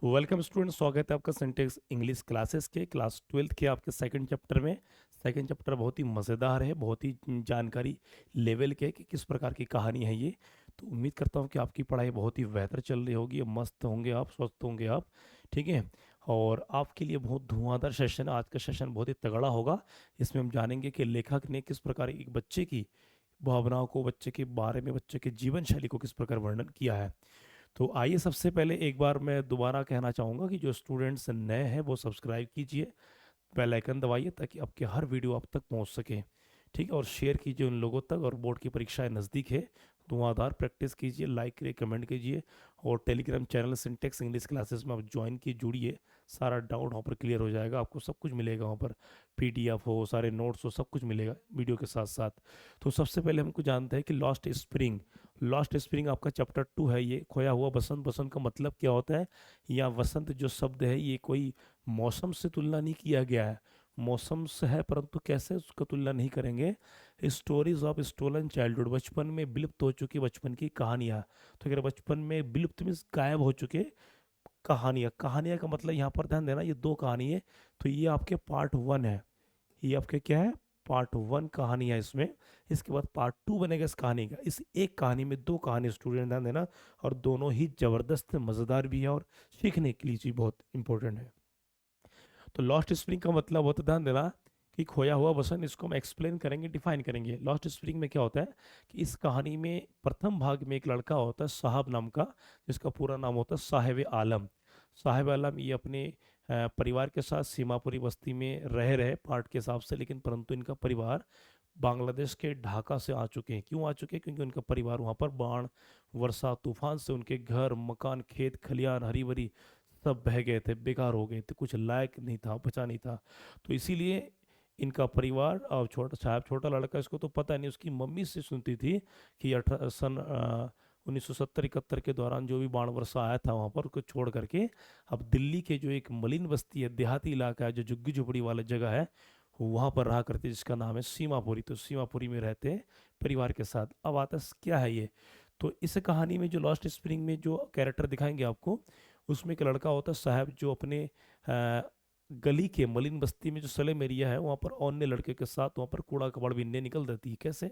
Welcome student, स्वागत है आपका सिंटेक्स इंग्लिश क्लासेस के क्लास 12th के आपके सेकंड चैप्टर में। सेकंड चैप्टर बहुत ही मज़ेदार है, बहुत ही जानकारी लेवल के कि किस प्रकार की कहानी है ये। तो उम्मीद करता हूँ कि आपकी पढ़ाई बहुत ही बेहतर चल रही होगी, मस्त होंगे आप, स्वस्थ होंगे आप। ठीक है। और आपके लिए बहुत धुआंधार सेशन, आज का सेशन बहुत ही तगड़ा होगा। इसमें हम जानेंगे कि लेखक ने किस प्रकार एक बच्चे की भावनाओं को, बच्चे के बारे में, बच्चे के जीवन शैली को किस प्रकार वर्णन किया है। तो आइए, सबसे पहले एक बार मैं दोबारा कहना चाहूँगा कि जो स्टूडेंट्स नए हैं वो सब्सक्राइब कीजिए, बेल आइकन दबाइए ताकि आपके हर वीडियो आप तक पहुँच सके। ठीक है। और शेयर कीजिए उन लोगों तक। और बोर्ड की परीक्षाएं नज़दीक है, धुआंधार प्रैक्टिस कीजिए, लाइक करिए, कमेंट कीजिए। और Telegram channel syntax English classes में आप ज्वाइन की, जुड़िए। सारा डाउट वहाँ पर क्लियर हो जाएगा, आपको सब कुछ मिलेगा वहाँ पर। पीडीएफ हो, सारे नोट्स हो, सब कुछ मिलेगा वीडियो के साथ साथ। तो सबसे पहले हमको जानते हैं कि लॉस्ट स्प्रिंग। लॉस्ट स्प्रिंग आपका चैप्टर 2 है ये, खोया हुआ बसंत। बसंत का मतलब क्या होता है? या वसंत जो शब्द है ये कोई मौसम से तुलना नहीं किया गया है, मौसम से है, परंतु कैसे उसका तुलना नहीं करेंगे। स्टोरीज ऑफ स्टोलन चाइल्डहुड, बचपन में विलुप्त हो चुकी बचपन की कहानियाँ। तो अगर बचपन में विलुप्त मीन्स गायब हो चुके कहानियाँ, कहानियाँ का मतलब यहाँ पर ध्यान देना, ये दो कहानी है। तो ये आपके पार्ट 1 है, ये आपके क्या है, पार्ट 1 कहानी है इसमें। इसके बाद पार्ट 2 बनेगा इस कहानी का। इस एक कहानी में दो कहानी, स्टूडेंट ध्यान देना। और दोनों ही जबरदस्त मज़ेदार भी है और सीखने के लिए चीज़ बहुत इंपॉर्टेंट है। तो लॉस्ट स्प्रिंग का मतलब होता है, ध्यान देना, कि खोया हुआ वसन। इसको हम एक्सप्लेन करेंगे, डिफाइन करेंगे। लॉस्ट स्प्रिंग में क्या होता है कि इस कहानी में प्रथम भाग में एक लड़का होता है साहब नाम का, जिसका पूरा नाम होता है साहिब आलम। साहिब आलम ये अपने परिवार के साथ सीमापुरी बस्ती में रह रहे पार्ट के हिसाब से, लेकिन परंतु इनका परिवार बांग्लादेश के ढाका से आ चुके हैं। क्यों आ चुके हैं? क्योंकि उनका परिवार वहाँ पर बाढ़, वर्षा, तूफान से उनके घर, मकान, खेत खलियान, हरी भरी सब बह गए थे, बेकार हो गए थे, कुछ लायक नहीं था, बचा नहीं था। तो इसीलिए इनका परिवार, और छोटा साहब, छोटा लड़का, इसको तो पता नहीं, उसकी मम्मी से सुनती थी कि 1970-71 के दौरान जो भी बाढ़ वर्षा आया था वहाँ पर, उसको छोड़ करके अब दिल्ली के जो एक मलिन बस्ती है, देहाती इलाका है, जो झुग्गी झुपड़ी वाला जगह है, वहाँ पर रहा करते, जिसका नाम है सीमापुरी। तो सीमापुरी में रहते हैं परिवार के साथ। अब आता क्या है ये। तो इस कहानी में जो लॉस्ट स्प्रिंग में जो कैरेक्टर दिखाएंगे आपको, उसमें एक लड़का होता है साहब, जो अपने गली के मलिन बस्ती में जो सलेम एरिया है वहाँ पर अन्य लड़के के साथ वहाँ पर कूड़ा कबाड़ बीनने निकल जाती है। कैसे?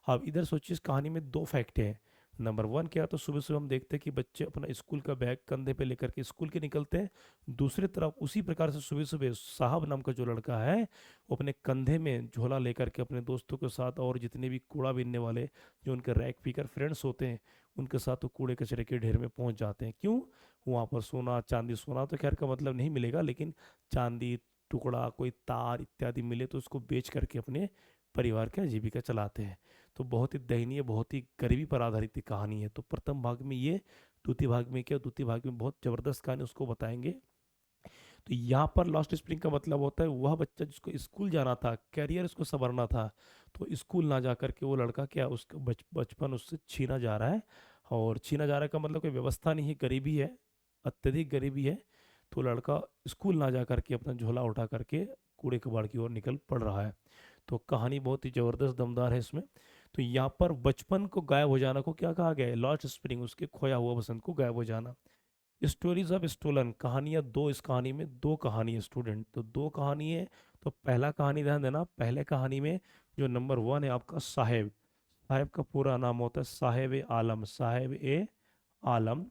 अब इधर सोचिए, इस कहानी में दो फैक्ट हैं। नंबर 1 क्या, तो सुबह सुबह हम देखते हैं कि बच्चे अपना स्कूल का बैग कंधे पे लेकर के स्कूल के निकलते हैं। दूसरी तरफ उसी प्रकार से सुबह सुबह साहब नाम का जो लड़का है, वो अपने कंधे में झोला लेकर के अपने दोस्तों के साथ और जितने भी कूड़ा बीनने वाले, जो उनके रैक पीकर फ्रेंड्स होते हैं, उनके साथ तो कूड़े कचरे के ढेर में पहुंच जाते हैं। क्यों? वहाँ पर सोना चांदी, सोना तो खैर का मतलब नहीं मिलेगा, लेकिन चांदी, टुकड़ा, कोई तार इत्यादि मिले तो उसको बेच करके अपने परिवार का जीविका चलाते हैं। तो बहुत ही दयनीय, बहुत ही गरीबी पर आधारित ये कहानी है। तो प्रथम भाग में ये, द्वितीय भाग में क्या, द्वितीय भाग में बहुत जबरदस्त कहानी उसको बताएंगे। तो यहाँ पर लास्ट स्प्रिंग का मतलब होता है वह बच्चा जिसको स्कूल जाना था, कैरियर उसको संवरना था, तो स्कूल ना जा करके वो लड़का क्या, उसका बचपन उससे छीना जा रहा है। और छीना जा रहा है का मतलब कोई व्यवस्था नहीं है, गरीबी है, अत्यधिक गरीबी है। तो लड़का स्कूल ना जा करके अपना झोला उठा करके कूड़े कबाड़ की ओर निकल पड़ रहा है। तो कहानी बहुत ही ज़बरदस्त, दमदार है इसमें। तो यहाँ पर बचपन को गायब हो जाना को क्या कहा गया है? लॉस्ट स्प्रिंग, उसके खोया हुआ बसंत को गायब हो जाना। स्टोरीज ऑफ स्टोलन, कहानियाँ दो, इस कहानी में दो कहानी है स्टूडेंट, तो दो कहानी है। तो पहला कहानी ध्यान देना, पहले कहानी में जो नंबर 1 है आपका साहेब। साहेब का पूरा नाम होता है साहेब ए आलम, साहेब ए आलम।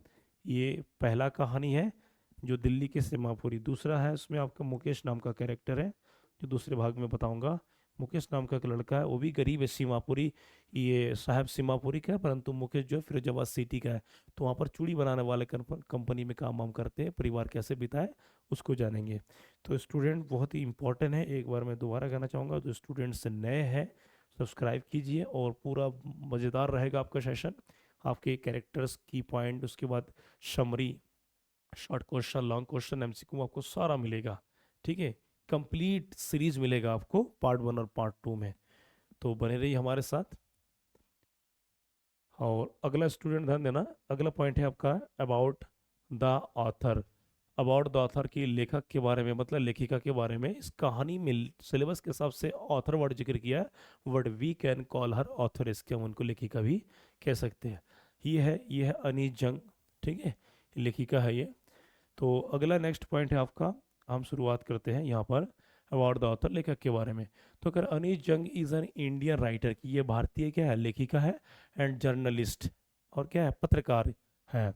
ये पहला कहानी है जो दिल्ली के सीमापुरी। दूसरा है उसमें आपका मुकेश नाम का कैरेक्टर है, जो दूसरे भाग में बताऊंगा। मुकेश नाम का एक लड़का है, वो भी गरीब है, सीमापुरी। ये साहब सीमापुरी का है, परंतु मुकेश जो है फिरोजाबाद सिटी का है। तो वहाँ पर चूड़ी बनाने वाले कंपनी में काम वाम करते हैं। परिवार कैसे बिताए उसको जानेंगे। तो स्टूडेंट बहुत ही इंपॉर्टेंट है, एक बार मैं दोबारा कहना चाहूँगा, जो स्टूडेंट्स नए हैं सब्सक्राइब कीजिए, और पूरा मज़ेदार रहेगा आपका सेशन। आपके कैरेक्टर्स की पॉइंट, उसके बाद summary, short question, long question, MCQ आपको सारा मिलेगा। ठीक है। कंप्लीट सीरीज मिलेगा आपको पार्ट 1 और पार्ट 2 में। तो बने रहिए हमारे साथ। और अगला स्टूडेंट ध्यान देना, अगला पॉइंट है आपका about the author. About the author की, लेखक के बारे में, मतलब लेखिका के बारे में। इस कहानी में सिलेबस के हिसाब से ऑथर वर्ड जिक्र किया है, word we can call her author, इसके हम उनको लेखिका भी कह सकते हैं। ये है अनी जंग। ठीक है, लेखिका है ये। तो अगला नेक्स्ट पॉइंट है आपका, हम शुरुआत करते हैं यहाँ पर अबाउट द ऑथर, लेखक के बारे में। तो अगर अनीश जंग इज़ एन इंडियन राइटर की, ये भारतीय क्या है, लेखिका है एंड जर्नलिस्ट, और क्या है, पत्रकार है।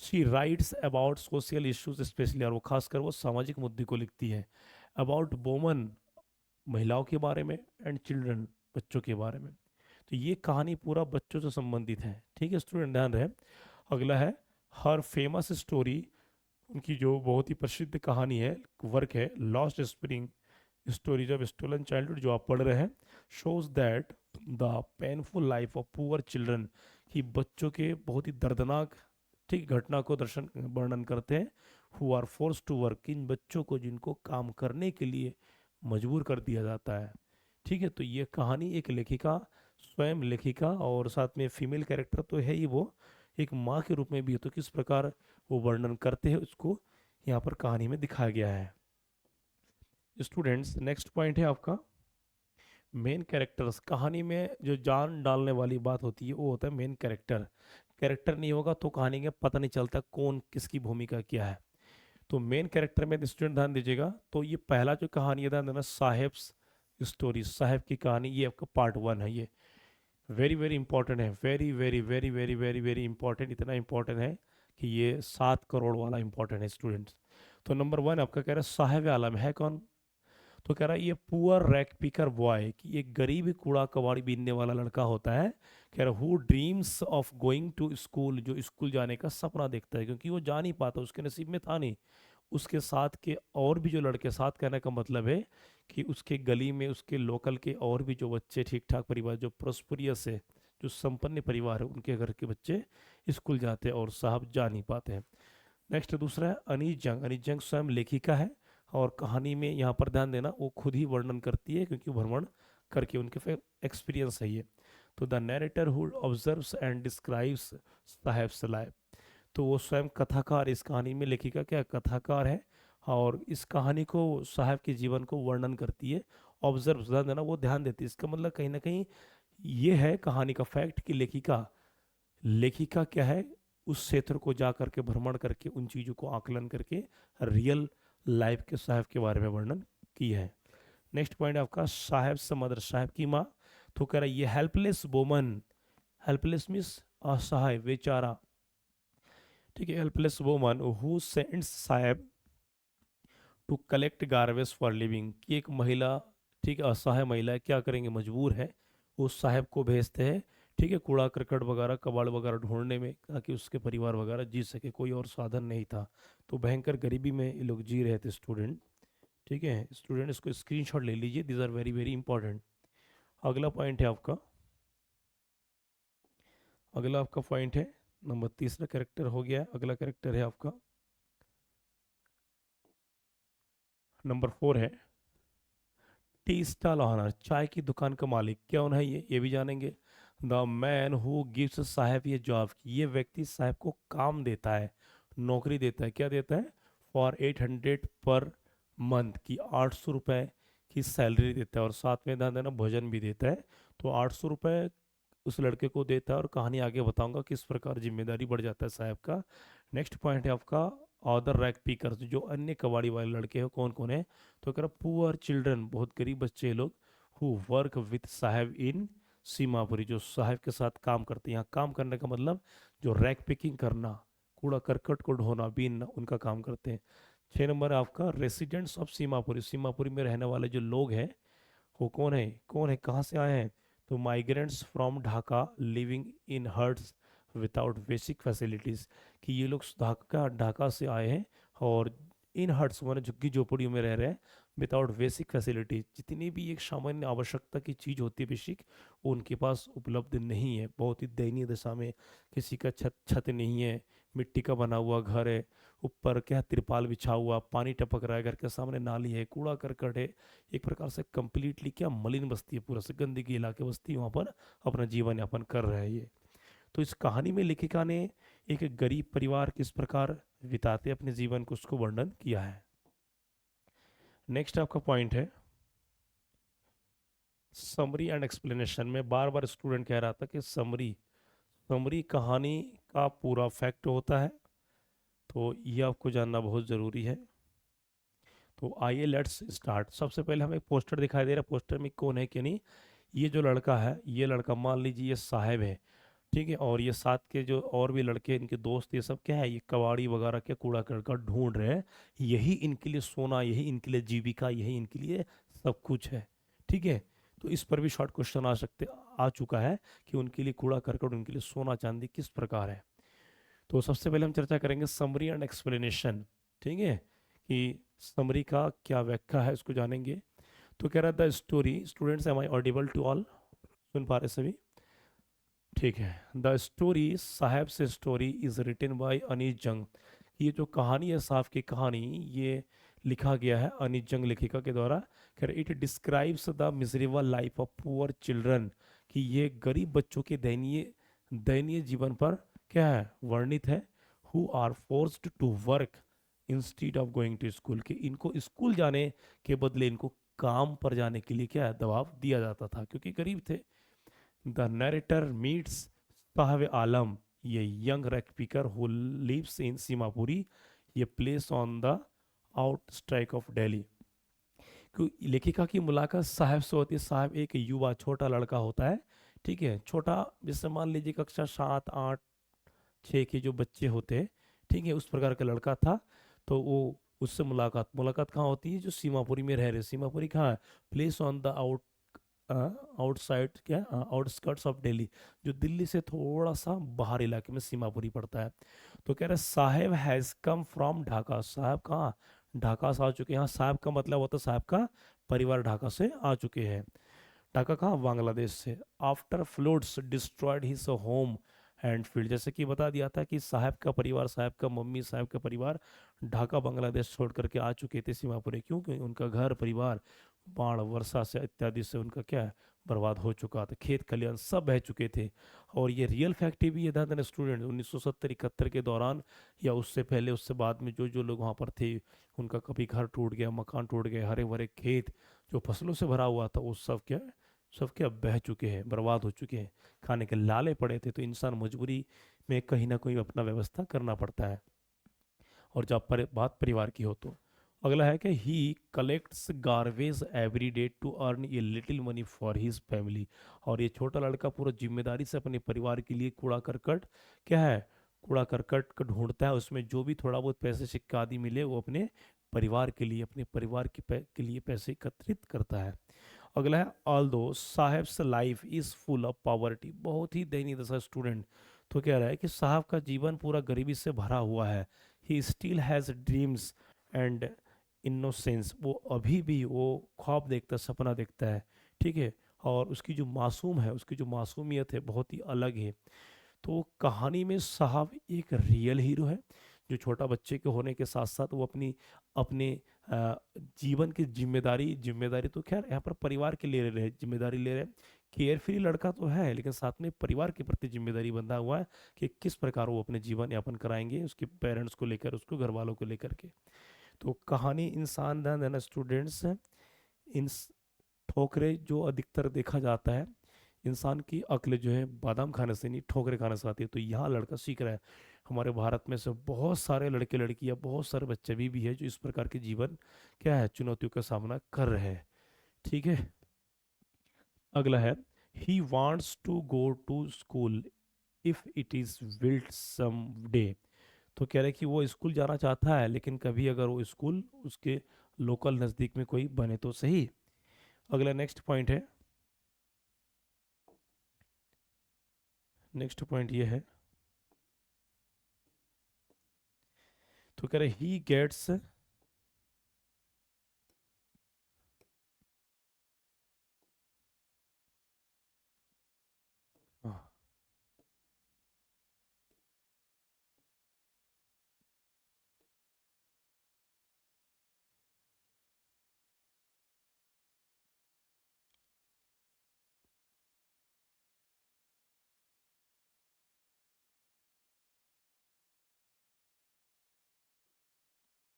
She writes about social issues specially, और वो खासकर वो सामाजिक मुद्दे को लिखती है। अबाउट वोमन, महिलाओं के बारे में, एंड चिल्ड्रन, बच्चों के बारे में। तो ये कहानी पूरा बच्चों से संबंधित है। ठीक है स्टूडेंट, ध्यान रहे। अगला है हर फेमस स्टोरी, उनकी जो बहुत ही प्रसिद्ध कहानी है, वर्क है, lost spring, stories of stolen childhood, जो आप पढ़ रहे हैं, shows that the painful life of poor children, कि बच्चों के बहुत ही दर्दनाक, ठीक, घटना को दर्शन वर्णन करते हैं। Who are force to work, इन बच्चों को जिनको काम करने के लिए मजबूर कर दिया जाता है। ठीक है, तो ये कहानी एक लेखिका, स्वयं लेखिका और साथ में फीमेल कैरेक्टर तो है ही, वो एक माँ के रूप में भी है, तो किस प्रकार वो वर्णन करते हैं उसको यहाँ पर कहानी में दिखाया गया है। स्टूडेंट्स, नेक्स्ट पॉइंट है आपका मेन कैरेक्टर्स। कहानी में जो जान डालने वाली बात होती है वो होता है मेन कैरेक्टर। कैरेक्टर नहीं होगा तो कहानी में पता नहीं चलता कौन किसकी भूमिका क्या है। तो मेन कैरेक्टर में स्टूडेंट ध्यान दीजिएगा। तो ये पहला जो कहानी है, ध्यान देना, साहेब स्टोरी, साहेब की कहानी, ये आपका पार्ट 1 है। ये वेरी वेरी इंपॉर्टेंट है, very very very very very very important, इतना इंपॉर्टेंट है कि ये 7 करोड़ वाला इंपॉर्टेंट है स्टूडेंट्स। तो नंबर 1 आपका कह रहा है साहेब आलम है कौन? तो कह रहा है ये पुअर रैक पिकर बॉय, कि एक गरीब कूड़ा कबाड़ी बीनने वाला लड़का होता है। कह रहा who dreams of going to school, जो स्कूल जाने का सपना देखता है, क्योंकि वो जा नहीं पाता, उसके नसीब में था नहीं। उसके साथ के और भी जो लड़के, साथ कहने का मतलब है कि उसके गली में, उसके लोकल के और भी जो बच्चे ठीक ठाक परिवार, जो प्रोस्पेरियस है, जो संपन्न परिवार है, उनके घर के बच्चे स्कूल जाते हैं और साहब जा नहीं पाते हैं। नेक्स्ट दूसरा है अनीस जंग। अनीस जंग स्वयं लेखिका है और कहानी में यहाँ पर ध्यान देना, वो खुद ही वर्णन करती है क्योंकि भ्रमण करके उनके फिर एक्सपीरियंस है ये। तो the narrator who observes and describes Saheb सलाइब, तो वो स्वयं कथाकार, इस कहानी में लेखिका क्या कथाकार है और इस कहानी को, साहब के जीवन को वर्णन करती है। ऑब्जर्व, ध्यान देना, वो ध्यान देती है। इसका मतलब कहीं ना कहीं ये है कहानी का फैक्ट कि लेखिका, लेखिका क्या है, उस क्षेत्र को जा करके भ्रमण करके उन चीज़ों को आकलन करके रियल लाइफ के साहब के बारे में वर्णन की है। नेक्स्ट पॉइंट आपका साहब से मदर, साहब की माँ। तो कह रहा है ये हेल्पलेस वोमन, हेल्पलेस मीन्स असहाय, बेचारा। ठीक है, helpless woman who sends Saheb to collect garbage for living, कि एक महिला, ठीक है, असहाय महिला है, क्या करेंगे, मजबूर है, उस साहब को भेजते हैं, ठीक है, कूड़ा करकट वगैरह, कबाड़ वगैरह ढूंढने में, ताकि उसके परिवार वगैरह जी सके, कोई और साधन नहीं था। तो भयंकर गरीबी में ये लोग जी रहे थे स्टूडेंट। ठीक है स्टूडेंट, इसको स्क्रीनशॉट ले लीजिए, this are very very important. अगला पॉइंट है आपका, अगला आपका पॉइंट है नंबर, तीसरा कैरेक्टर हो गया। अगला कैरेक्टर है आपका नंबर 4 है टी स्टॉल ओनर, चाय की दुकान का मालिक। कौन है ये भी जानेंगे। द मैन हु गिव्स साहब ये जॉब, ये व्यक्ति साहब को काम देता है, नौकरी देता है। क्या देता है? फॉर 800 पर मंथ, की 800 रुपये की सैलरी देता है और साथ में ध्यान देना भोजन भी देता है। तो 800 रुपये उस लड़के को देता है और कहानी आगे बताऊंगा किस प्रकार जिम्मेदारी बढ़ जाता है साहब का। नेक्स्ट पॉइंट है आपका अदर रैक पीकर्स, जो अन्य कबाड़ी वाले लड़के हैं कौन कौन है। तो कह रहा पुअर चिल्ड्रन, बहुत गरीब बच्चे लोग, हु वर्क विथ साहब इन सीमापुरी, जो साहब के साथ काम करते हैं। यहाँ काम करने का मतलब जो रैक पिकिंग करना, कूड़ा करकट को ढोना बीनना, उनका काम करते हैं। 6 नंबर आपका रेसिडेंट्स ऑफ सीमापुरी, सीमापुरी में रहने वाले जो लोग हैं वो कौन है, कौन है, कहाँ से आए हैं। तो migrants from Dhaka living in huts without basic facilities, कि ये लोग ढाका ढाका से आए हैं और इन हट्स माने झुग्गी झोपड़ियों में रह रहे हैं, विदाउट बेसिक फैसिलिटी, जितनी भी एक सामान्य आवश्यकता की चीज़ होती है बेसिक, वो उनके पास उपलब्ध नहीं है। बहुत ही दयनीय दशा में, किसी का छत छत नहीं है, मिट्टी का बना हुआ घर है, ऊपर क्या तिरपाल बिछा हुआ, पानी टपक रहा है, घर के सामने नाली है, कूड़ा करकट है, एक प्रकार से कंप्लीटली क्या मलिन बस्ती है, पूरा से गंदगी इलाके बस्ती, वहाँ पर अपना जीवन यापन कर रहे हैं ये। तो इस कहानी में लेखिका ने एक गरीब परिवार किस प्रकार बिताते अपने जीवन को, उसको वर्णन किया है। नेक्स्ट आपका पॉइंट है समरी एंड एक्सप्लेनेशन। में बार बार स्टूडेंट कह रहा था कि समरी, समरी कहानी का पूरा फैक्ट होता है, तो ये आपको जानना बहुत ज़रूरी है। तो आइए लेट्स स्टार्ट। सबसे पहले हमें एक पोस्टर दिखाई दे रहा है, पोस्टर में कौन है क्या नहीं। ये जो लड़का है, ये लड़का मान लीजिए ये साहब है, ठीक है, और ये साथ के जो और भी लड़के इनके दोस्त ये सब क्या है, ये कबाड़ी वगैरह के कूड़ा करकट ढूंढ रहे हैं। यही इनके लिए सोना, यही इनके लिए जीविका, यही इनके लिए सब कुछ है, ठीक है। तो इस पर भी शॉर्ट क्वेश्चन आ चुका है कि उनके लिए कूड़ा करकट, उनके लिए सोना चांदी किस प्रकार है। तो सबसे पहले हम चर्चा करेंगे समरी एंड एक्सप्लेनेशन, ठीक है, कि समरी का क्या व्याख्या है इसको जानेंगे। तो कह रहा था story, students am I audible to all, सुन पा रहे सभी, ठीक है। द स्टोरी, साहब से story is written by Anees Jung. ये जो कहानी है साहब की कहानी, ये लिखा गया है अनीस जंग लेखिका के द्वारा। खैर it describes the miserable life of poor children, कि ये गरीब बच्चों के दयनीय दयनीय जीवन पर क्या है वर्णित है। Who are forced to work instead of going to school, कि इनको स्कूल जाने के बदले इनको काम पर जाने के लिए क्या है दबाव दिया जाता था क्योंकि गरीब थे। The narrator meets Saheb Alam, ये young ragpicker who lives in Seemapuri, ये place on the outskirts of Delhi. लेखिका की मुलाकात साहब से होती है। साहब एक युवा छोटा लड़का होता है, ठीक है, छोटा, जैसे मान लीजिए कक्षा 7, 8, 6 के जो बच्चे होते हैं, ठीक है, उस प्रकार का लड़का था। तो वो उससे मुलाकात मुलाकात कहाँ होती है, जो सीमापुरी में रह रहे। सीमापुरी कहाँ है, प्लेस ऑन द आउटसाइड, क्या आउटस्कर्ट्स ऑफ दिल्ली, जो दिल्ली से थोड़ा सा बाहर इलाके में सीमापुरी पड़ता है। तो कह रहे साहेब हैज़ कम फ्रॉम ढाका, साहब कहाँ ढाका से आ चुके हैं। यहाँ साहब का मतलब होता है साहब का परिवार ढाका से आ चुके हैं। ढाका कहाँ, बांग्लादेश से। After floods destroyed his home and field, जैसे कि बता दिया था कि साहब का परिवार, साहब का मम्मी, साहब का परिवार ढाका बांग्लादेश छोड़ करके आ चुके थे सीमापुरी, क्योंकि उनका घर परिवार बाढ़ वर्षा से इत्यादि से उनका क्या है बर्बाद हो चुका था, खेत खलियान सब बह चुके थे। और ये रियल फैक्ट भी ये था स्टूडेंट, 1970-71 के दौरान या उससे पहले उससे बाद में जो जो लोग वहाँ पर थे, उनका कभी घर टूट गया, मकान टूट गए, हरे भरे खेत जो फसलों से भरा हुआ था वो सब क्या बह चुके हैं, बर्बाद हो चुके हैं, खाने के लाले पड़े थे। तो इंसान मजबूरी में कहीं ना कहीं अपना व्यवस्था करना पड़ता है, और जब बात परिवार की हो तो। अगला है कि he collects garbage every day to earn a little money for his family, और ये छोटा लड़का पूरा जिम्मेदारी से अपने परिवार के लिए कूड़ा करकट क्या है, कूड़ा करकट को ढूंढता है, उसमें जो भी थोड़ा बहुत पैसे सिक्का आदि मिले वो अपने परिवार के लिए, अपने परिवार के लिए पैसे एकत्रित करता है। अगला है although Saheb's life is full of poverty, बहुत ही दयनीय दशा स्टूडेंट। तो कह रहा है कि साहब का जीवन पूरा गरीबी से भरा हुआ है। He still has dreams and innocence, वो अभी भी वो ख्वाब देखता है, सपना देखता है, ठीक है, और उसकी जो मासूम है, उसकी जो मासूमियत है बहुत ही अलग है। तो कहानी में साहब एक रियल हीरो है, जो छोटा बच्चे के होने के साथ साथ वो अपने जीवन की जिम्मेदारी जिम्मेदारी तो खैर यहाँ पर परिवार के ले रहे जिम्मेदारी ले रहे हैं। केयर फ्री लड़का तो है, लेकिन साथ में परिवार के प्रति जिम्मेदारी बंधा हुआ है कि किस प्रकार वो अपने जीवन यापन कराएंगे, उसके पेरेंट्स को लेकर, उसको घर वालों को लेकर के। तो कहानी इंसान धन स्टूडेंट्स, इन ठोकरे जो अधिकतर देखा जाता है, इंसान की अक्ल जो है बादाम खाने से नहीं ठोकरे खाने से आती है। तो यहाँ लड़का सीख रहा है। हमारे भारत में से बहुत सारे लड़के लड़कियां, बहुत सारे बच्चे भी है जो इस प्रकार के जीवन क्या है चुनौतियों का सामना कर रहे हैं, ठीक है। अगला है he wants to go to school if it is built some day. तो कह रहे कि वो स्कूल जाना चाहता है, लेकिन कभी अगर वो स्कूल उसके लोकल नज़दीक में कोई बने तो सही। अगला नेक्स्ट पॉइंट है, नेक्स्ट पॉइंट ये है, तो कह रहे ही गेट्स,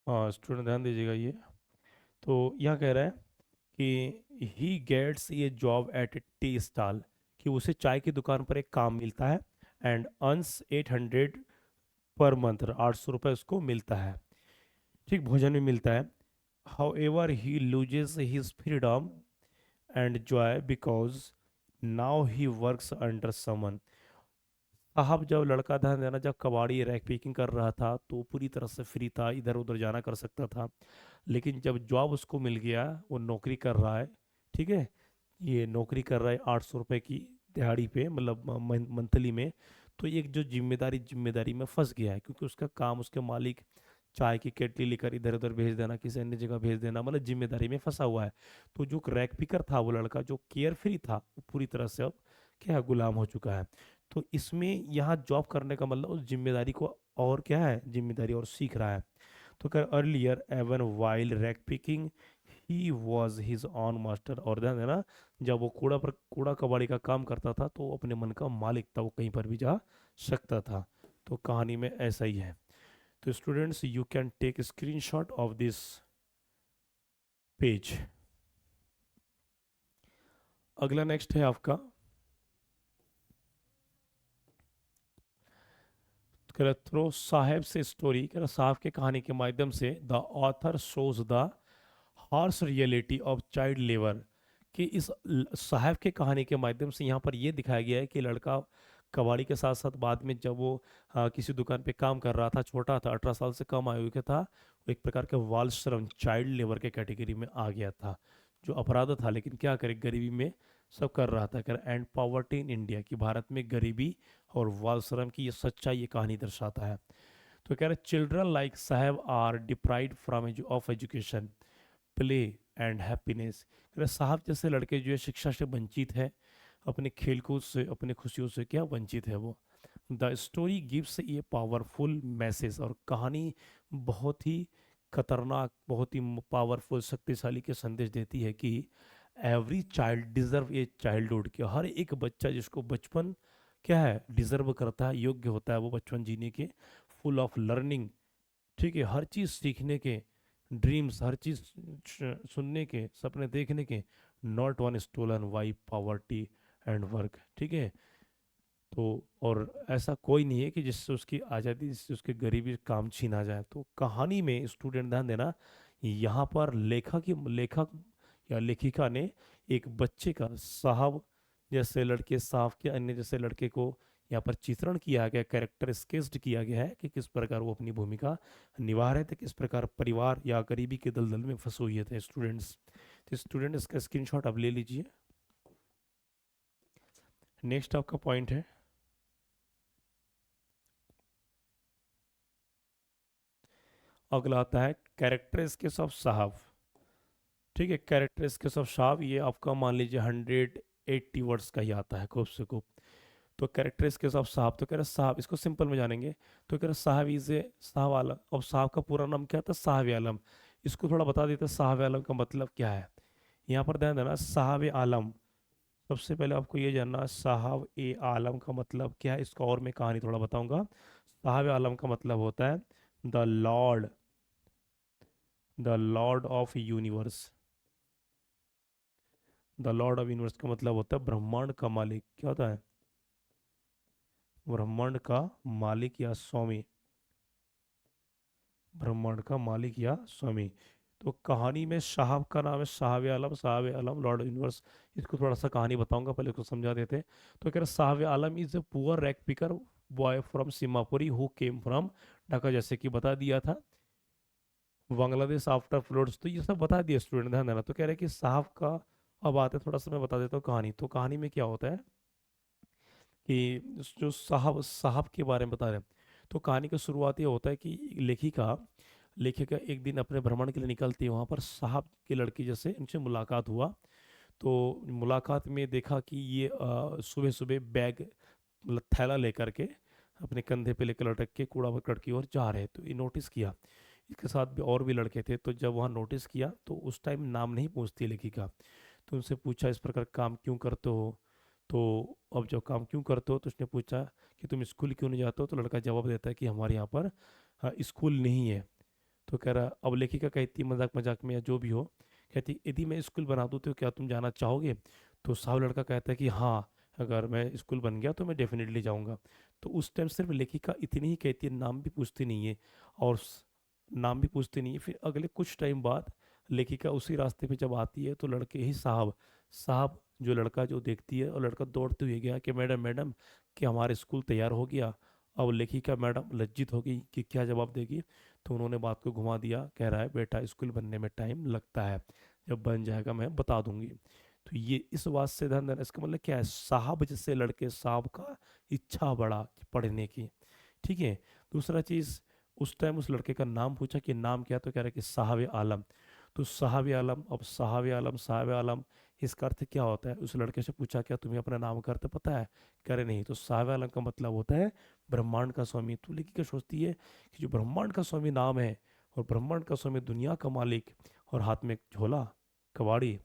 हाँ स्टूडेंट ध्यान दीजिएगा ये। तो यह कह रहा है कि ही गेट्स ये जॉब एट टी स्टॉल, कि उसे चाय की दुकान पर एक काम मिलता है, एंड अर्न्स 800 पर मंथ 800 रुपये उसको मिलता है, ठीक, भोजन भी मिलता है। However he loses his freedom and joy because now he works under someone. Saheb जब लड़का ध्यान देना, जब कबाड़ी रैक पिकिंग कर रहा था तो पूरी तरह से फ्री था, इधर उधर जाना कर सकता था। लेकिन जब जॉब उसको मिल गया, वो नौकरी कर रहा है, ठीक है, ये नौकरी कर रहा है 800 रुपये की दिहाड़ी पे, मतलब मंथली में। तो एक जो जिम्मेदारी में फंस गया है, क्योंकि उसका काम, उसके मालिक चाय की केटली लेकर इधर उधर भेज देना, किसी अन्य जगह भेज देना, मतलब जिम्मेदारी में फंसा हुआ है। तो जो रैक पिकर था वो लड़का, जो केयर फ्री था, वो पूरी तरह से अब क्या है, गुलाम हो चुका है। तो इसमें यहाँ जॉब करने का मतलब उस जिम्मेदारी को, और क्या है, जिम्मेदारी और सीख रहा है। तो कर earlier even while rag picking he was his own master. और ध्यान देना, जब वो कूड़ा कबाड़ी का काम करता था तो वो अपने मन का मालिक था, वो कहीं पर भी जा सकता था। तो कहानी में ऐसा ही है। तो students, you can take screenshot of this page. अगला नेक्स्ट है आपका, थ्रो साहेब से स्टोरी, साहब के कहानी के माध्यम से the author shows the harsh reality of child labour. कि इस साहब के कहानी के माध्यम से यहाँ पर यह दिखाया गया है कि लड़का कबाड़ी के साथ साथ बाद में जब वो किसी दुकान पे काम कर रहा था, छोटा था, 18 साल से कम आयु का था, वो एक प्रकार के बाल श्रम, चाइल्ड लेबर के कैटेगरी में आ गया था, जो अपराध था। लेकिन क्या करे, गरीबी में सब कर रहा था। कर एंड पॉवर्टी इन इंडिया, की भारत में गरीबी और बाल श्रम की ये सच्चाई, ये कहानी दर्शाता है। तो कह रहे children like Saheb are deprived from of education, play and happiness. Saheb जैसे लड़के जो है शिक्षा से वंचित है, अपने खेलकूद से, अपने खुशियों से क्या वंचित है वो। The story gives a powerful message, और कहानी बहुत ही खतरनाक, बहुत ही पावरफुल, शक्तिशाली के संदेश देती है कि एवरी चाइल्ड डिजर्व ए चाइल्डहुड, के हर एक बच्चा जिसको बचपन क्या है, डिजर्व करता है, योग्य होता है वो बचपन जीने के, फुल ऑफ लर्निंग, ठीक है, हर चीज़ सीखने के, ड्रीम्स, हर चीज़ सुनने के, सपने देखने के, not one stolen by poverty and work, ठीक है। तो और ऐसा कोई नहीं है कि जिससे उसकी आज़ादी, जिससे उसकी गरीबी काम छीना जाए। तो कहानी में स्टूडेंट ध्यान देना, यहाँ पर लेखक या लेखिका ने एक बच्चे का, साहब जैसे लड़के, साहब के अन्य जैसे लड़के को यहाँ पर चित्रण किया गया, कैरेक्टर स्केच्ड किया गया है कि किस प्रकार वो अपनी भूमिका निभा रहे थे, किस प्रकार परिवार या गरीबी के दलदल में फंसे हुए थे स्टूडेंट्स। तो स्टूडेंट इसका स्क्रीनशॉट आप ले लीजिए। नेक्स्ट आपका पॉइंट है, अगला आता है कैरेक्टरिस्टिक्स ऑफ साहब, ठीक है। कैरेक्टरिस्टिक्स ऑफ साहब, ये आपका मान लीजिए 180 वर्ड्स का ही आता है, खूब से खूब। तो कैरेक्टरिस्टिक्स ऑफ साहब, तो कह रहे साहब, इसको सिंपल में जानेंगे। तो कह रहे साहब इज ए साहब आलम, और साहब का पूरा नाम क्या था, साहब आलम। इसको थोड़ा बता देते हैं साहब आलम का मतलब क्या है। यहाँ पर ध्यान देना, साहब आलम, सबसे पहले आपको ये जानना साहब ए आलम का मतलब क्या है। इसका और मैं कहानी थोड़ा बताऊंगा। साहब आलम का मतलब होता है the Lord, the Lord of universe. The Lord of universe का मतलब होता है ब्रह्मांड का मालिक। क्या होता है, ब्रह्मांड का मालिक या स्वामी, ब्रह्मांड का मालिक या स्वामी। तो कहानी में साहब का नाम है साहब आलम, साहब आलम लॉर्ड यूनिवर्स। इसको थोड़ा सा कहानी बताऊंगा, पहले इसको समझा देते हैं। तो कह रहे Saheb Alam is a poor rag picker boy from Seemapuri who came from Dhaka, जैसे कि बता दिया था, बांग्लादेश आफ्टर फ्लड्स। तो ये सब बता दिया स्टूडेंट, ध्यान देना। तो कह रहे कि साहब का, अब आते थोड़ा सा मैं बता देता हूँ कहानी। तो कहानी में क्या होता है कि जो साहब साहब के बारे में बता रहे हैं। तो कहानी का शुरुआत ये होता है कि लेखिका एक दिन अपने भ्रमण के लिए निकलती है, वहाँ पर साहब के लड़की जैसे इनसे मुलाकात हुआ। तो मुलाकात में देखा कि ये सुबह सुबह बैग, मतलब थैला लेकर के अपने कंधे पे लेकर लटक के कूड़ा करकट की ओर जा रहे। तो ये नोटिस किया, इसके साथ भी और भी लड़के थे। तो जब वहाँ नोटिस किया तो उस टाइम नाम नहीं पूछती लेखिका। तो उनसे पूछा इस प्रकार काम क्यों करते हो। तो अब जब काम क्यों करते हो तो उसने पूछा कि तुम स्कूल क्यों नहीं जाते हो। तो लड़का जवाब देता है कि हमारे यहाँ पर स्कूल नहीं है। तो कह रहा, अब लेखिका कहती मजाक मजाक में या जो भी हो, कहती यदि मैं स्कूल बना दूँ तो क्या तुम जाना चाहोगे। तो साहब लड़का कहता है कि हाँ, अगर मैं स्कूल बन गया तो मैं डेफिनेटली जाऊँगा। तो उस टाइम सिर्फ लेखिका इतनी ही कहती है, नाम भी पूछती नहीं है। और नाम भी पूछती नहीं है। फिर अगले कुछ टाइम बाद लेखिका उसी रास्ते पे जब आती है तो लड़के ही साहब साहब जो लड़का जो देखती है, और लड़का दौड़ते हुए गया कि मैडम मैडम, कि हमारा स्कूल तैयार हो गया। अब लेखिका मैडम लज्जित हो गई कि क्या जवाब देगी। तो उन्होंने बात को घुमा दिया, कह रहा है बेटा स्कूल बनने में टाइम लगता है, जब बन जाएगा मैं बता दूंगी। तो ये इस बात से ध्यान देना, इसका मतलब क्या है, साहब जैसे लड़के, साहब का इच्छा बढ़ा कि पढ़ने की। ठीक है। दूसरा चीज़, उस टाइम उस लड़के का नाम पूछा कि नाम क्या, तो कह रहा है कि साहब आलम। तो साहब आलम, अब साहब आलम, साहब आलम, इसका अर्थ क्या होता है। उस लड़के से पूछा, क्या तुम्हें अपना नाम का अर्थ पता है। कह रहे नहीं। तो साहब आलम का मतलब होता है ब्रह्मांड का स्वामी। तो लेकिन क्या सोचती है कि जो ब्रह्मांड का स्वामी नाम है, और ब्रह्मांड का स्वामी दुनिया का मालिक, और हाथ में एक झोला, कबाड़ी।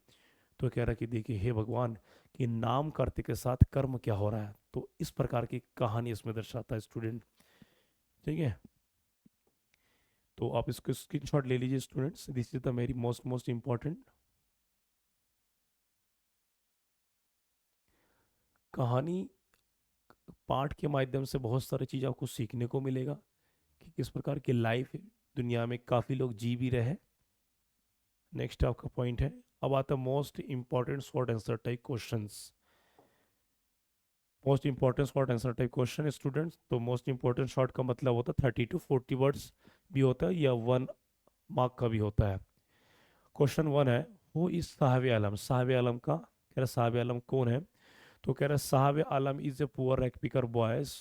तो कह रहा है कि देखिए हे भगवान, कि नाम का अर्थ के साथ कर्म क्या हो रहा है। तो इस प्रकार की कहानी इसमें दर्शाता है स्टूडेंट। ठीक है। तो आप इसको स्क्रीनशॉट ले लीजिए students, this is the very most most important. कहानी पाठ के माध्यम से बहुत सारी चीज़ आपको सीखने को मिलेगा, कि किस प्रकार की लाइफ दुनिया में काफ़ी लोग जी भी रहे हैं। नेक्स्ट आपका पॉइंट है, अब आता है most important short answer type questions. Most important short answer type question students. तो मोस्ट इंपॉर्टेंट शॉर्ट का मतलब होता है 30 to 40 वर्ड्स भी होता है, या 1 मार्क का भी होता है। क्वेश्चन 1 है, हु इज साहब आलम। साहब आलम का कह रहा, साहब आलम कौन है। तो कह रहा है Saheb Alam is a poor rag picker boys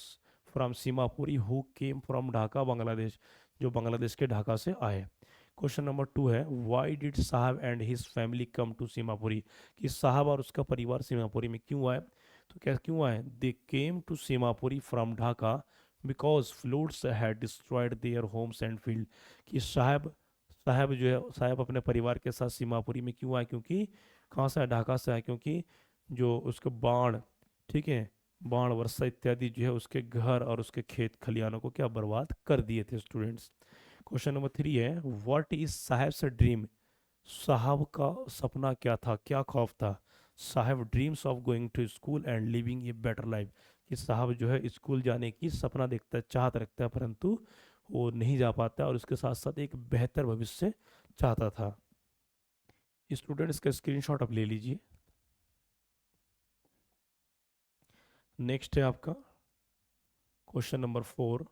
from Seemapuri who came from Dhaka Bangladesh, जो बांग्लादेश के ढाका से आए। क्वेश्चन नंबर 2 है, why did Saheb and his family come to Seemapuri, कि साहब और उसका परिवार सीमापुरी में क्यों आए। तो क्या क्यों आए, they came to Seemapuri from Dhaka because floods had destroyed their homes and field, कि साहब साहब जो है, साहब अपने परिवार के साथ सीमापुरी में क्यों आए, क्योंकि कहाँ से आए, ढाका से आए, क्योंकि जो उसके बाढ़, ठीक है, बाढ़ वर्षा इत्यादि जो है उसके घर और उसके खेत खलिहानों को क्या बर्बाद कर दिए थे स्टूडेंट्स। क्वेश्चन नंबर 3 है, व्हाट इज साहब से ड्रीम, साहब का सपना क्या था, क्या खौफ था। Saheb dreams of going to school and living a better life, कि साहब जो है स्कूल जाने की सपना देखता है, चाहत रखता है, परंतु वो नहीं जा पाता, और उसके साथ साथ एक बेहतर भविष्य चाहता था। स्टूडेंट्स का स्क्रीनशॉट आप ले लीजिए। नेक्स्ट है आपका question number 4,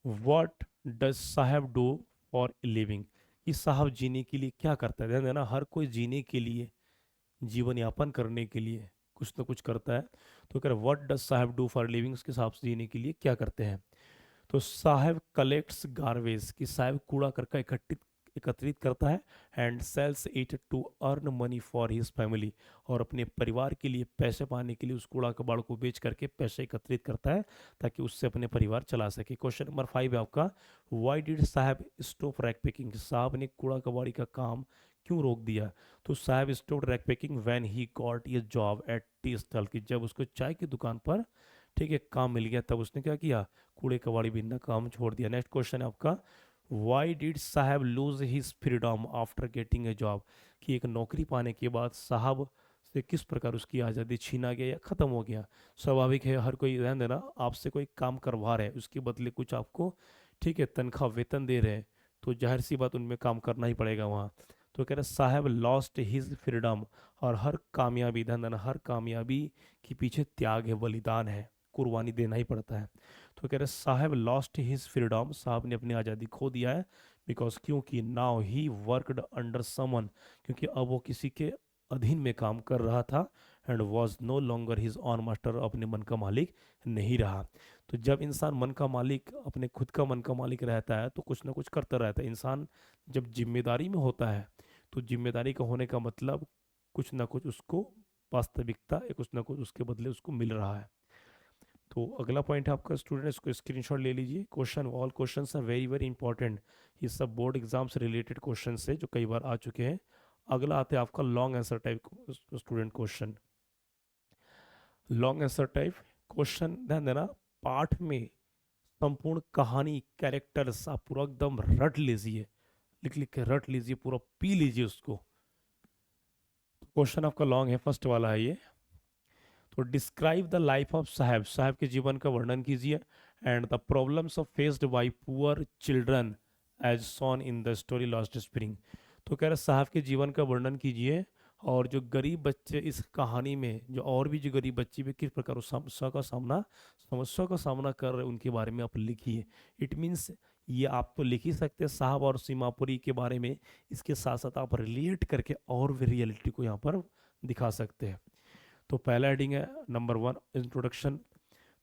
what does Saheb do for living, कि साहब जीने के लिए क्या करता है। ध्यान देना, हर कोई जीने के लिए, जीवन यापन करने के लिए कुछ ना कुछ करता है। तो कह रहे what does Saheb do for living, उसके हिसाब से जीने के लिए क्या करते हैं। तो साहब कलेक्ट्स गार्बेज, कि साहब कूड़ा करका इकट्ठित एकत्रित करता है, and sells it to earn money for his family, और अपने परिवार के लिए पैसे पाने के लिए उस कूड़ा कबाड़ को बेच करके पैसे एकत्रित करता है, ताकि उससे अपने परिवार चला सके। क्वेश्चन नंबर 5 है आपका, व्हाई डिड साहब स्टॉप रैक पिकिंग, साहब ने कूड़ा कबाड़ी का काम क्यों रोक दिया। तो साहब stop rag picking when he got a job at tea stall, की जब उसको चाय की दुकान पर, ठीक है, काम मिल गया, तब उसने क्या किया, कूड़े कबाड़ी बिनना काम छोड़ दिया। नेक्स्ट क्वेश्चन है आपका, वाई डिड साहब lose his freedom after getting a job, कि एक नौकरी पाने के बाद साहब से किस प्रकार उसकी आज़ादी छीना गया या ख़त्म हो गया। स्वाभाविक है, हर कोई, ध्यान देना, आपसे कोई काम करवा रहे हैं, उसके बदले कुछ आपको, ठीक है, तनख्वाह वेतन दे रहे हैं, तो जाहिर सी बात उनमें काम करना ही पड़ेगा वहाँ। तो कह रहे साहब लॉस्ट हिज फ्रीडम, और हर कामयाबी, ध्यान देना, हर कामयाबी के पीछे त्याग है, बलिदान है, कुर्बानी देना ही पड़ता है। तो कह रहे साहब लॉस्ट हिज फ्रीडम, साहब ने अपनी आज़ादी खो दिया है, बिकॉज क्योंकि नाउ ही वर्कड अंडर समन, क्योंकि अब वो किसी के अधीन में काम कर रहा था, and was no longer his own master, अपने मन का मालिक नहीं रहा। तो जब इंसान मन का मालिक, अपने खुद का मन का मालिक रहता है, तो कुछ ना कुछ करता रहता है। इंसान जब जिम्मेदारी में होता है, तो जिम्मेदारी का होने का मतलब कुछ ना कुछ उसको वास्तविकता या कुछ ना कुछ उसके बदले उसको मिल रहा है। तो अगला पॉइंट है आपका स्टूडेंट, इसको स्क्रीनशॉट ले लीजिए। Question, all questions are very very important, ये सब बोर्ड एग्जाम से रिलेटेड क्वेश्चन है जो कई बार आ चुके हैं। अगला आता है आपका long answer type student question. Long answer type question, ध्यान देना, पाठ में संपूर्ण कहानी, कैरेक्टर्स आप पूरा एकदम रट लीजिए, लिख लिख के रट लीजिए, पूरा पी लीजिए उसको। क्वेश्चन आपका लॉन्ग है, फर्स्ट वाला है ये। तो डिस्क्राइब द लाइफ ऑफ साहब, साहब के जीवन का वर्णन कीजिए, and the problems of faced by poor children as shown in the story last spring. तो कह रहे साहब के जीवन का वर्णन कीजिए, और जो गरीब बच्चे इस कहानी में, जो और भी जो गरीब बच्चे भी किस प्रकार उस समस्या का सामना कर रहे हैं, उनके बारे में आप लिखिए। इट मीन्स ये आप तो लिख ही सकते हैं साहब और सीमापुरी के बारे में, इसके साथ साथ आप रिलेट करके और भी रियलिटी को यहाँ पर दिखा सकते हैं। तो पहला हेडिंग है नंबर 1 इंट्रोडक्शन।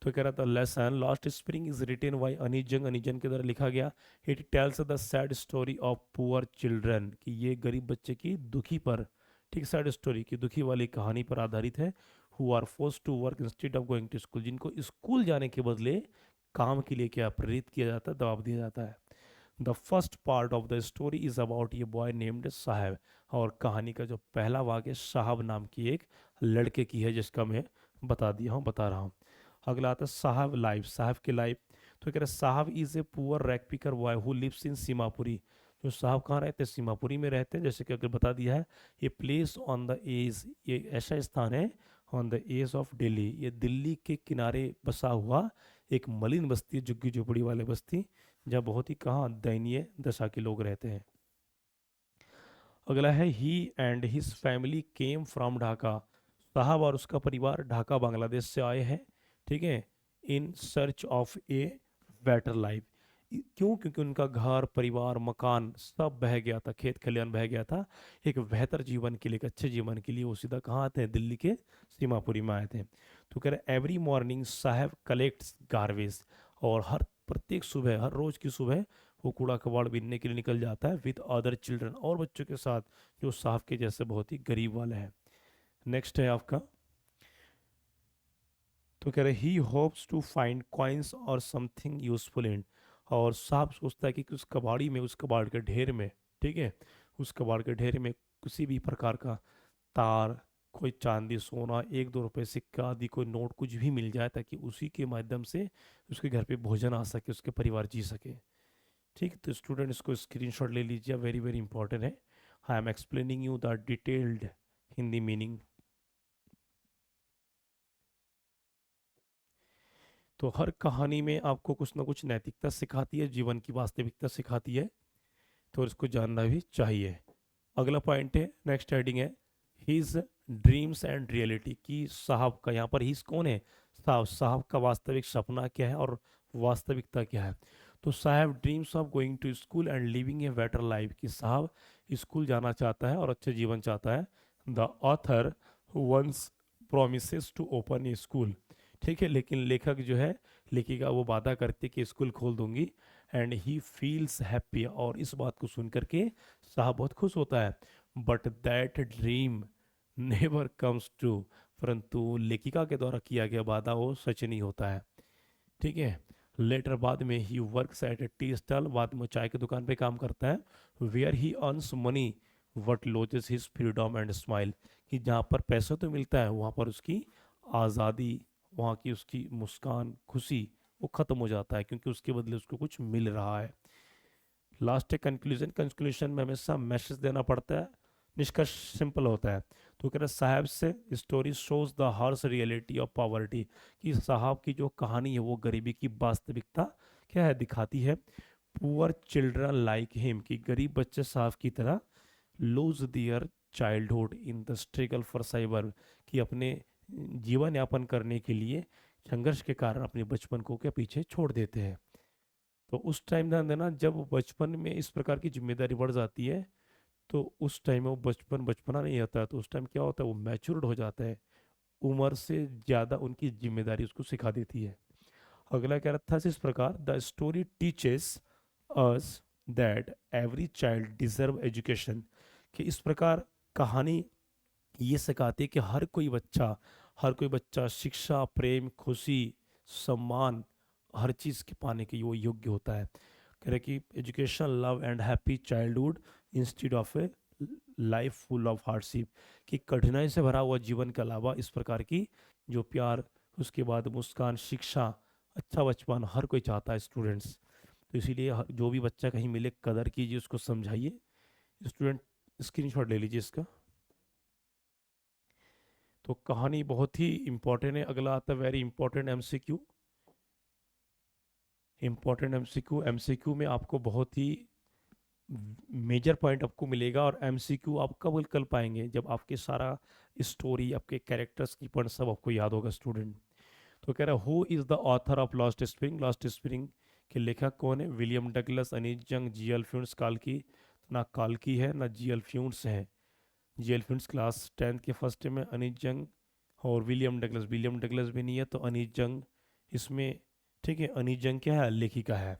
तो कह रहा था lesson last spring is written by Anees Jung, अनिजन के द्वारा लिखा गया। It tells the sad story of poor children, कि ये गरीब बच्चे की दुखी पर, ठीक सैड स्टोरी की दुखी वाली कहानी पर आधारित है। Who are force to work instead of going to school, जिनको स्कूल जाने के बदले काम के लिए क्या प्रेरित किया जाता है, दबाव दिया जाता है। The first part of the story is about ये बॉय नेम्ड साहब, और कहानी का जो पहला वाक्य साहब नाम की एक लड़के की है, जिसका मैं बता रहा हूँ। अगला आता है साहब लाइफ, साहब की लाइफ। तो कह रहे Saheb is a poor rag picker boy who lives in Seemapuri. जो साहब कहाँ रहते हैं, सीमापुरी में रहते हैं, जैसे कि अगर बता दिया है। ये प्लेस ऑन द एज, ये ऐसा स्थान है on the edge of Delhi, ये दिल्ली के किनारे बसा हुआ एक मलिन बस्ती है, झुग्गी झोपड़ी वाले बस्ती, जहाँ बहुत ही कहाँ दयनीय दशा के लोग रहते हैं। अगला है he and his family came from Dhaka, Saheb और उसका परिवार ढाका बांग्लादेश से आए हैं, ठीक है, in search of A better life. क्यों? क्योंकि उनका घर परिवार मकान सब बह गया था, खेत खलियान बह गया था। एक बेहतर जीवन के लिए, एक अच्छे जीवन के लिए वो सीधा कहाँ आते हैं, दिल्ली के सीमापुरी में आए थे। तो कह रहे एवरी मॉर्निंग साहब कलेक्ट्स गार्बेज, और हर प्रत्येक सुबह, हर रोज की सुबह वो कूड़ा कबाड़ बीनने के लिए निकल जाता है विद अदर चिल्ड्रन, और बच्चों के साथ जो साहब के जैसे बहुत ही गरीब वाले हैं। नेक्स्ट है आपका, तो कह रहे ही होप्स टू फाइंड कॉइन्स और समथिंग यूजफुल इन, और साहब सोचता है कि उस कबाड़ी में, उस कबाड़ के ढेर में, ठीक है, उस कबाड़ के ढेर में किसी भी प्रकार का तार, कोई चांदी सोना, 1-2 रुपए सिक्का आदि कोई नोट कुछ भी मिल जाए, ताकि उसी के माध्यम से उसके घर पे भोजन आ सके, उसके परिवार जी सके। ठीक, तो स्टूडेंट इसको स्क्रीनशॉट ले लीजिए, वेरी वेरी इंपॉर्टेंट है। I am explaining you the detailed Hindi meaning. तो हर कहानी में आपको कुछ ना कुछ नैतिकता सिखाती है, जीवन की वास्तविकता सिखाती है, तो इसको जानना भी चाहिए। अगला पॉइंट है, नेक्स्ट हेडिंग है हिज ड्रीम्स एंड रियलिटी, की साहब का, यहाँ पर हिज कौन है, साहब, साहब का वास्तविक सपना क्या है और वास्तविकता क्या है। तो Saheb dreams of going to school and living a better life, कि साहब स्कूल जाना चाहता है और अच्छे जीवन चाहता है। The author once promises to open a school, ठीक है, लेकिन लेखक जो है, लेखिका वो वादा करती है कि स्कूल खोल दूंगी। एंड ही फील्स हैप्पी, और इस बात को सुन करके साहब बहुत खुश होता है। But that dream never comes true, परंतु लेखिका के द्वारा किया गया वादा वो सच नहीं होता है, ठीक है। लेटर बाद में he works at a tea stall, बाद में चाय की दुकान पे काम करता है। Where he earns money but loses his freedom and smile, कि जहाँ पर पैसा तो मिलता है, वहाँ पर उसकी आज़ादी, वहाँ की उसकी मुस्कान, खुशी, वो ख़त्म हो जाता है, क्योंकि उसके बदले उसको कुछ मिल रहा है। लास्ट है कंक्लूजन, कंक्लूजन में हमेशा मैसेज देना पड़ता है, निष्कर्ष सिंपल होता है। तो कह रहे साहब से story shows the harsh reality of poverty, कि साहब की जो कहानी है वो गरीबी की वास्तविकता क्या है, दिखाती है। पुअर चिल्ड्रन लाइक हिम, कि गरीब बच्चे साहब की तरह lose their childhood in the struggle for survival, कि अपने जीवन यापन करने के लिए संघर्ष के कारण अपने बचपन को क्या पीछे छोड़ देते हैं। तो उस टाइम ध्यान देना, जब बचपन में इस प्रकार की जिम्मेदारी बढ़ जाती है, तो उस टाइम में वो बचपन बचपना नहीं होता है, तो उस टाइम क्या होता है, वो मैच्योर्ड हो जाता है, उम्र से ज़्यादा उनकी जिम्मेदारी उसको सिखा देती है। अगला क्या था, इस प्रकार the story teaches us that every child deserve education, कि इस प्रकार कहानी ये सिखाती है कि हर कोई बच्चा शिक्षा, प्रेम, खुशी, सम्मान, हर चीज़ के पाने के वो योग्य होता है। कह रहे कि education, love and happy childhood instead of A life full of hardship, कि कठिनाई से भरा हुआ जीवन के अलावा इस प्रकार की जो प्यार, उसके बाद मुस्कान, शिक्षा, अच्छा बचपन हर कोई चाहता है स्टूडेंट्स। तो इसीलिए जो भी बच्चा कहीं मिले कदर कीजिए, उसको समझाइए। स्टूडेंट स्क्रीनशॉट ले लीजिए इसका। तो कहानी बहुत ही इंपॉर्टेंट है। अगला आता है very important MCQ. Important MCQ, MCQ में आपको बहुत ही मेजर पॉइंट आपको मिलेगा, और एमसीक्यू आप कब कर पाएंगे, जब आपके सारा स्टोरी, आपके कैरेक्टर्स की पॉइंट सब आपको याद होगा स्टूडेंट। तो कह रहा है who is the author of lost spring. Lost spring के लेखक कौन है? विलियम डगलस, अनीस जंग, जीएल फ्यूंस, काल्की। ना काल्की है ना जीएल फ्यूंस है। जीएल फ्यूंस क्लास 10th के फर्स्ट में, अनीस जंग और विलियम डगलस भी नहीं है, तो अनीस जंग इसमें। ठीक है, अनीस जंग क्या है? लेखिका है।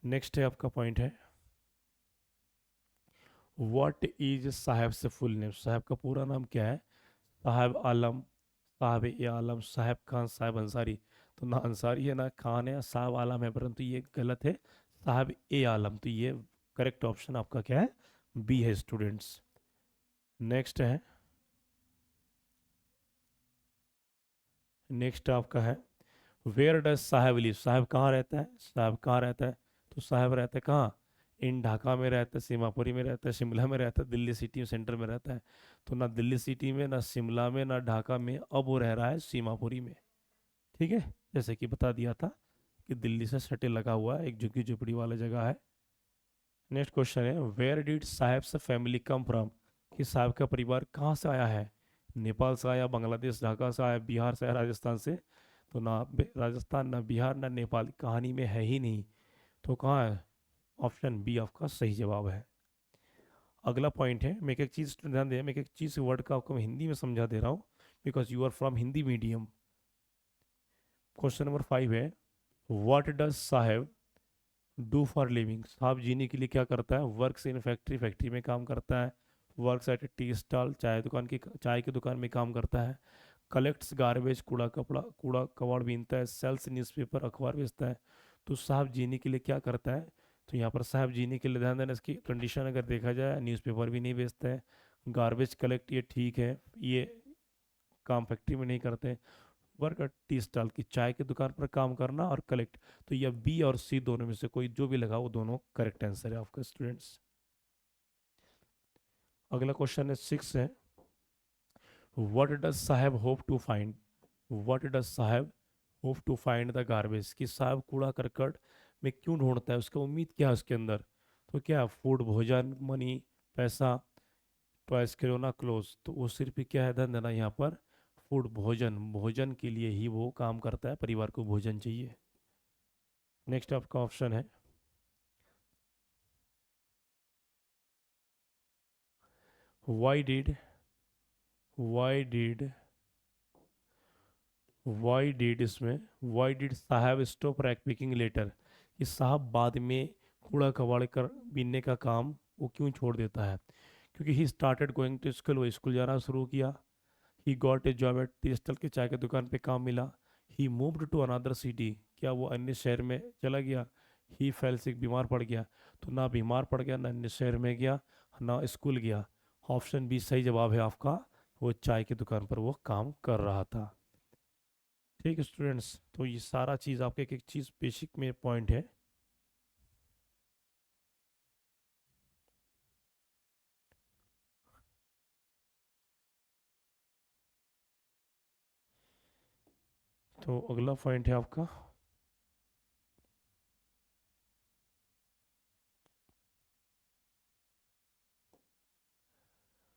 नेक्स्ट है आपका पॉइंट है, व्हाट इज साहब से फुल नेम। साहब का पूरा नाम क्या है? साहब आलम, साहब ए आलम, साहब खान, साहब अंसारी। तो ना अंसारी है ना खान है, साहब आलम है, परंतु ये गलत है, साहब ए आलम। तो ये करेक्ट ऑप्शन आपका क्या है? बी है स्टूडेंट्स। नेक्स्ट है, नेक्स्ट आपका है वेयर डज साहब लिव। साहब कहाँ रहता है? साहब कहाँ रहता है? तो साहब रहता है कहाँ? इन ढाका में रहता है, सीमापुरी में रहता है, शिमला में रहता है, दिल्ली सिटी सेंटर में रहता है। तो ना दिल्ली सिटी में, ना शिमला में, ना ढाका में, अब वो रह रहा है सीमापुरी में। ठीक है, जैसे कि बता दिया था कि दिल्ली से सटे लगा हुआ है, एक झुग्गी झोपड़ी वाला जगह है। नेक्स्ट क्वेश्चन है वेयर डिड साहब से फैमिली कम फ्रॉम। कि साहब का परिवार कहाँ से आया है? नेपाल से आया, बांग्लादेश, ढाका से आया, बिहार से आया, राजस्थान से। तो ना राजस्थान, ना बिहार, ना नेपाल कहानी में है ही नहीं। तो कहाँ है? ऑप्शन बी आपका सही जवाब है। अगला पॉइंट है, मैं एक चीज़ ध्यान दें, मैं एक चीज़ वर्ड का आपको मैं हिंदी में समझा दे रहा हूँ, because you are from Hindi medium. Question number 5 है, what does Saheb do for living. Saheb जीने के लिए क्या करता है? वर्क्स इन फैक्ट्री, फैक्ट्री में काम करता है। वर्क्स एट टी स्टॉल, चाय की दुकान में काम करता है। कलेक्ट्स गार्बेज, कूड़ा कबाड़ बीनता है। सेल्स न्यूज़पेपर, अखबार बेचता है। तो साहब जीने के लिए क्या करता है? तो यहाँ पर साहब जीने के लिए ध्यान देना, इसकी कंडीशन अगर देखा जाए, न्यूज़पेपर भी नहीं बेचता है, गार्बेज कलेक्ट, ये ठीक है, ये काम फैक्ट्री में नहीं करते। वर्क एट टी स्टॉल की चाय की दुकान पर काम करना, और कलेक्ट। तो यह बी और सी दोनों में से कोई जो भी लगा वो दोनों करेक्ट आंसर है आपका स्टूडेंट्स। अगला क्वेश्चन है 6 है, what does Saheb hope to find. What does Saheb hope to find the garbage. कि साहब कूड़ा करकट में क्यों ढूंढता है, उसका उम्मीद क्या है उसके अंदर? तो क्या फूड, भोजन, मनी, पैसा, टॉयस, खिलौना, क्लोज। तो वो सिर्फ ही क्या है, ध्यान देना यहाँ पर, फूड, भोजन, भोजन के लिए ही वो काम करता है, परिवार को भोजन चाहिए। नेक्स्ट आपका ऑप्शन है, why did why did why did इसमें why did साहब स्टॉप रैक पिकिंग लेटर। कि साहब बाद में कूड़ा कबाड़ कर बीनने का काम वो क्यों छोड़ देता है? क्योंकि he started going to school, वो स्कूल जाना शुरू किया। He got a job at tea stall, के चाय की दुकान पे काम मिला। He moved to another city, क्या वो अन्य शहर में चला गया। ही फेल सिक, बीमार पड़ गया। तो ना बीमार पड़ गया, ना अन्य शहर में गया, ना स्कूल गया। ऑप्शन बी सही जवाब है आपका, वो चाय की दुकान पर वो काम कर रहा था। ठीक है स्टूडेंट्स, तो ये सारा चीज़ आपके एक एक चीज़ बेसिक में पॉइंट है। तो अगला पॉइंट है आपका,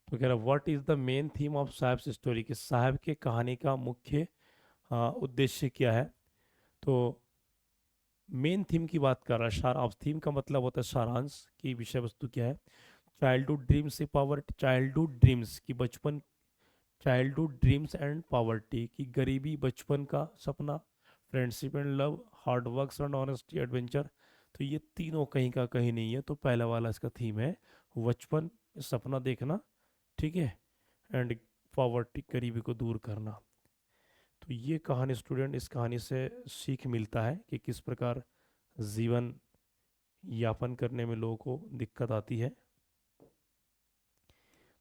तो कह रहा what is the main theme of साहब स्टोरी। कि साहब के कहानी का मुख्य उद्देश्य क्या है? तो मेन थीम की बात कर रहा है, सार ऑफ थीम का मतलब होता है सारांश, की विषय वस्तु क्या है। चाइल्डहुड ड्रीम्स से पावर्टी, चाइल्डहुड ड्रीम्स की बचपन, चाइल्डहुड ड्रीम्स एंड पावर्टी की गरीबी, बचपन का सपना, friendship and love, hard work and honesty, adventure. तो ये तीनों कहीं का कहीं नहीं है, तो पहला वाला इसका थीम है बचपन, सपना देखना, ठीक है, एंड पॉवर्टी, गरीबी को दूर करना। तो ये कहानी स्टूडेंट, इस कहानी से सीख मिलता है कि किस प्रकार जीवन यापन करने में लोगों को दिक्कत आती है।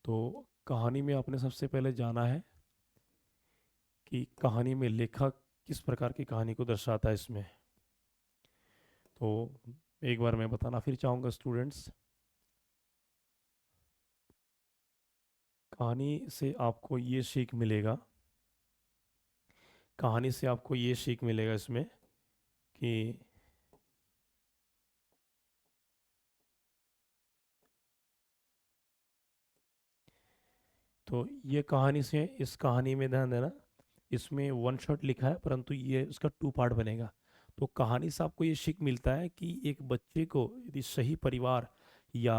तो कहानी में आपने सबसे पहले जाना है कि कहानी में लेखक किस प्रकार की कहानी को दर्शाता है इसमें। तो एक बार मैं बताना फिर चाहूँगा स्टूडेंट्स, कहानी से आपको ये सीख मिलेगा, कहानी से आपको ये सीख मिलेगा इसमें कि तो ये कहानी से, इस कहानी में ध्यान देना, इसमें वन शॉट लिखा है परंतु ये उसका टू पार्ट बनेगा। तो कहानी से आपको ये सीख मिलता है कि एक बच्चे को यदि सही परिवार या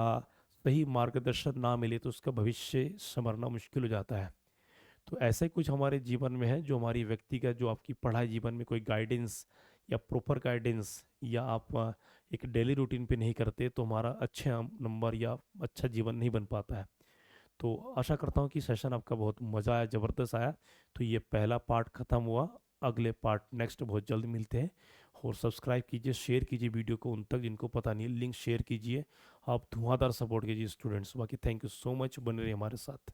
सही मार्गदर्शन ना मिले तो उसका भविष्य संवरना मुश्किल हो जाता है। तो ऐसा ही कुछ हमारे जीवन में है, जो हमारी व्यक्तिगत, जो आपकी पढ़ाई जीवन में कोई गाइडेंस या प्रॉपर गाइडेंस, या आप एक डेली रूटीन पे नहीं करते तो हमारा अच्छे नंबर या अच्छा जीवन नहीं बन पाता है। तो आशा करता हूँ कि सेशन आपका बहुत मज़ा आया, ज़बरदस्त आया। तो ये पहला पार्ट ख़त्म हुआ, अगले पार्ट नेक्स्ट बहुत जल्द मिलते हैं। और सब्सक्राइब कीजिए, शेयर कीजिए वीडियो को उन तक जिनको पता नहीं, लिंक शेयर कीजिए। आप धुआंधार सपोर्ट कीजिए स्टूडेंट्स। बाकी थैंक यू सो मच, बने रहिए हमारे साथ।